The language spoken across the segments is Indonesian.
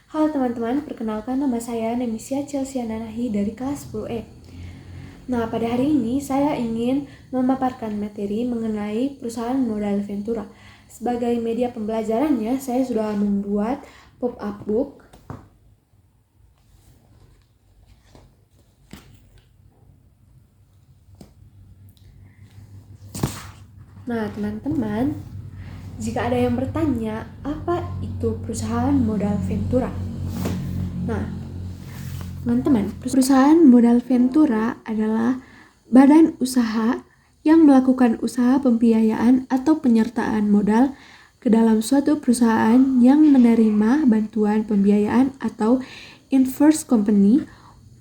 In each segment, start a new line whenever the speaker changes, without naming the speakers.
Halo teman-teman, perkenalkan nama saya Nemisia Chelsiana Nahi dari kelas 10E. Nah, pada hari ini saya ingin memaparkan materi mengenai perusahaan modal Ventura. Sebagai media pembelajarannya, saya sudah membuat pop-up book. Nah, teman-teman, jika ada yang bertanya, apa itu perusahaan modal Ventura? Nah, teman-teman, perusahaan modal Ventura adalah badan usaha yang melakukan usaha pembiayaan atau penyertaan modal ke dalam suatu perusahaan yang menerima bantuan pembiayaan atau invest company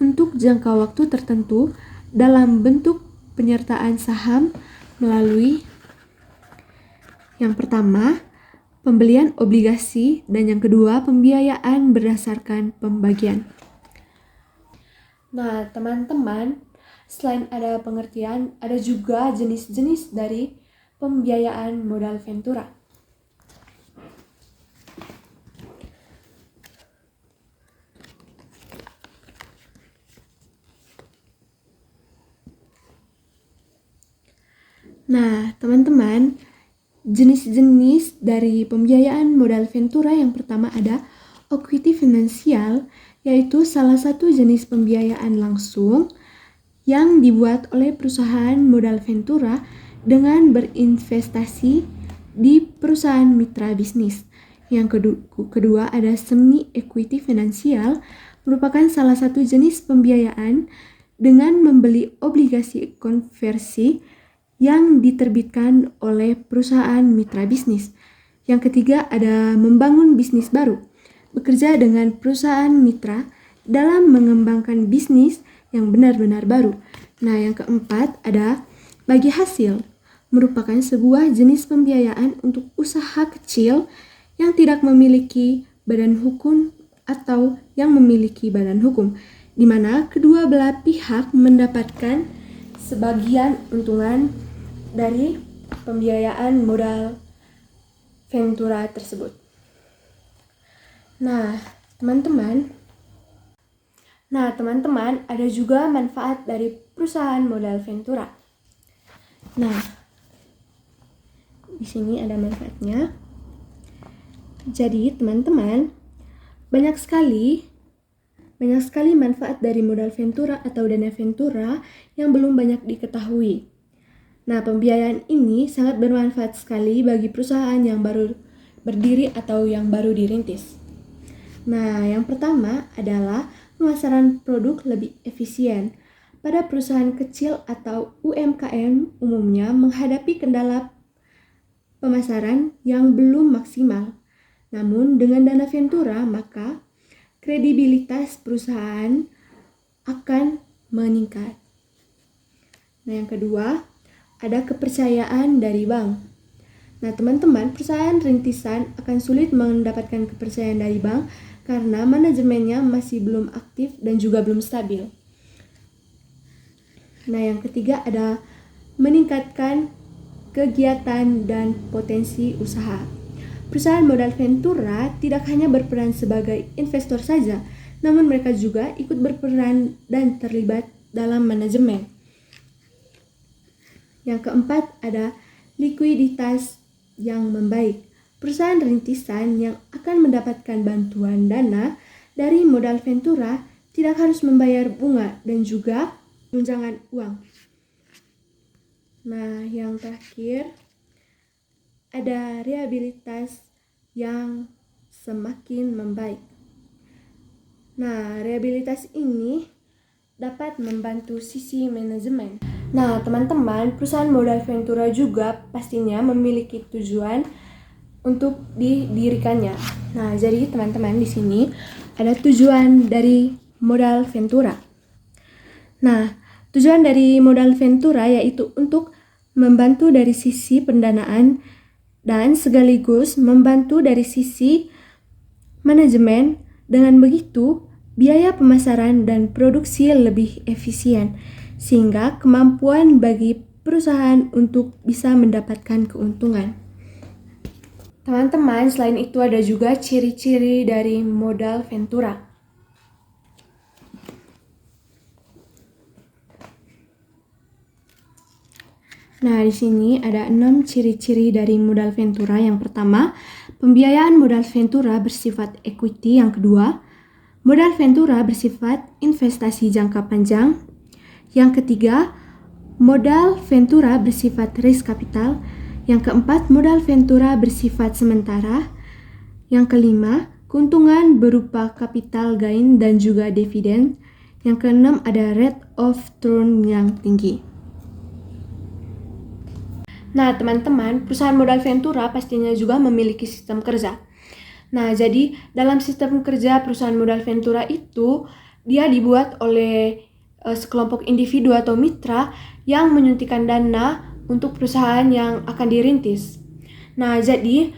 untuk jangka waktu tertentu dalam bentuk penyertaan saham melalui yang pertama, pembelian obligasi, dan yang kedua, pembiayaan berdasarkan pembagian. Nah, teman-teman, selain ada pengertian, ada juga jenis-jenis dari pembiayaan modal Ventura. Nah, teman-teman, jenis-jenis dari pembiayaan modal Ventura yang pertama ada equity finansial, yaitu salah satu jenis pembiayaan langsung yang dibuat oleh perusahaan modal Ventura dengan berinvestasi di perusahaan mitra bisnis. Yang kedua ada semi equity finansial, merupakan salah satu jenis pembiayaan dengan membeli obligasi konversi yang diterbitkan oleh perusahaan mitra bisnis. Yang ketiga ada membangun bisnis baru, bekerja dengan perusahaan mitra dalam mengembangkan bisnis yang benar-benar baru. Nah, yang keempat ada bagi hasil, merupakan sebuah jenis pembiayaan untuk usaha kecil yang tidak memiliki badan hukum atau yang memiliki badan hukum, di mana kedua belah pihak mendapatkan sebagian untungan dari pembiayaan modal Ventura tersebut. Nah, teman-teman, ada juga manfaat dari perusahaan modal Ventura. Nah, di sini ada manfaatnya. Jadi, teman-teman, banyak sekali manfaat dari modal Ventura atau dana Ventura yang belum banyak diketahui. Nah, pembiayaan ini sangat bermanfaat sekali bagi perusahaan yang baru berdiri atau yang baru dirintis. Nah, yang pertama adalah pemasaran produk lebih efisien. Pada perusahaan kecil atau UMKM umumnya menghadapi kendala pemasaran yang belum maksimal. Namun, dengan dana Ventura, maka kredibilitas perusahaan akan meningkat. Nah, yang kedua, ada kepercayaan dari bank. Nah, teman-teman, perusahaan rintisan akan sulit mendapatkan kepercayaan dari bank karena manajemennya masih belum aktif dan juga belum stabil. Nah, yang ketiga ada meningkatkan kegiatan dan potensi usaha. Perusahaan modal Ventura tidak hanya berperan sebagai investor saja, namun mereka juga ikut berperan dan terlibat dalam manajemen. Yang keempat ada likuiditas yang membaik. Perusahaan rintisan yang akan mendapatkan bantuan dana dari modal Ventura tidak harus membayar bunga dan juga tunjangan uang. Nah, yang terakhir ada rehabilitas yang semakin membaik. Nah, rehabilitas ini dapat membantu sisi manajemen. Nah, teman-teman, perusahaan modal Ventura juga pastinya memiliki tujuan untuk didirikannya. Nah, jadi teman-teman di sini ada tujuan dari modal Ventura. Nah, tujuan dari modal Ventura yaitu untuk membantu dari sisi pendanaan dan sekaligus membantu dari sisi manajemen. Dengan begitu, biaya pemasaran dan produksi lebih efisien, sehingga kemampuan bagi perusahaan untuk bisa mendapatkan keuntungan. Teman-teman, selain itu ada juga ciri-ciri dari modal Ventura. Nah, di sini ada 6 ciri-ciri dari modal Ventura. Yang pertama, pembiayaan modal Ventura bersifat equity. Yang kedua, modal Ventura bersifat investasi jangka panjang. Yang ketiga, modal Ventura bersifat risk capital. Yang keempat, modal Ventura bersifat sementara. Yang kelima, keuntungan berupa capital gain dan juga dividen. Yang keenam, ada rate of return yang tinggi. Nah, teman-teman, perusahaan modal Ventura pastinya juga memiliki sistem kerja. Nah, jadi dalam sistem kerja perusahaan modal Ventura itu, dia dibuat oleh sekelompok individu atau mitra yang menyuntikkan dana untuk perusahaan yang akan dirintis. Nah, jadi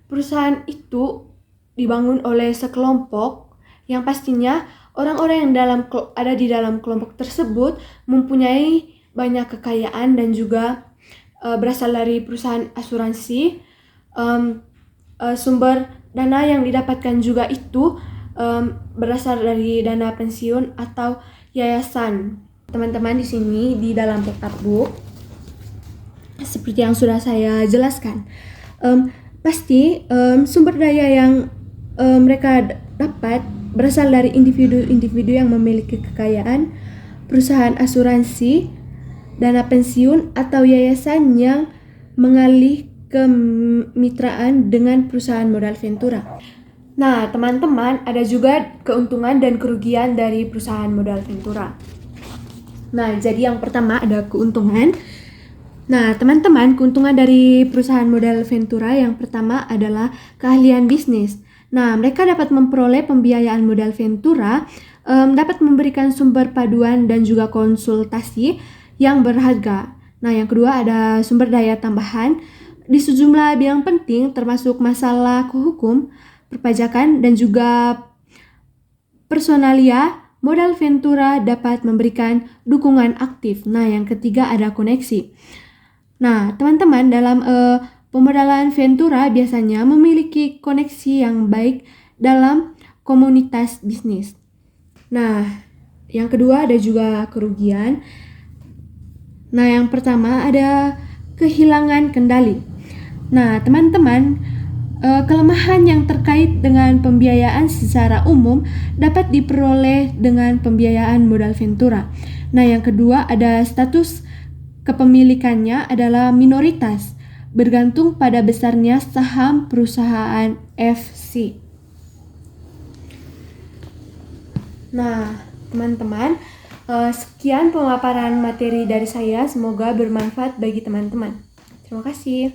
perusahaan itu dibangun oleh sekelompok yang pastinya orang-orang yang ada di dalam kelompok tersebut mempunyai banyak kekayaan dan juga berasal dari perusahaan asuransi. Sumber dana yang didapatkan juga itu berasal dari dana pensiun atau yayasan. Teman-teman, di sini di dalam pekatbook seperti yang sudah saya jelaskan, pasti sumber daya yang mereka dapat berasal dari individu-individu yang memiliki kekayaan, perusahaan asuransi, dana pensiun, atau yayasan yang mengalih kemitraan dengan perusahaan modal Ventura. Nah, teman-teman, ada juga keuntungan dan kerugian dari perusahaan modal Ventura. Nah, jadi yang pertama ada keuntungan. Nah, teman-teman, keuntungan dari perusahaan modal Ventura yang pertama adalah keahlian bisnis. Nah, mereka dapat memperoleh pembiayaan modal Ventura, dapat memberikan sumber paduan dan juga konsultasi yang berharga. Nah, yang kedua ada sumber daya tambahan di sejumlah bidang penting termasuk masalah hukum, perpajakan, dan juga personalia. Modal Ventura dapat memberikan dukungan aktif. Nah, yang ketiga ada koneksi. Nah, teman-teman, dalam pemodalan Ventura biasanya memiliki koneksi yang baik dalam komunitas bisnis. Nah, yang kedua ada juga kerugian. Nah, yang pertama ada kehilangan kendali. Nah, teman-teman, kelemahan yang terkait dengan pembiayaan secara umum dapat diperoleh dengan pembiayaan modal Ventura. Nah, yang kedua ada status kepemilikannya adalah minoritas, bergantung pada besarnya saham perusahaan FC. Nah, teman-teman, sekian pemaparan materi dari saya, semoga bermanfaat bagi teman-teman. Terima kasih.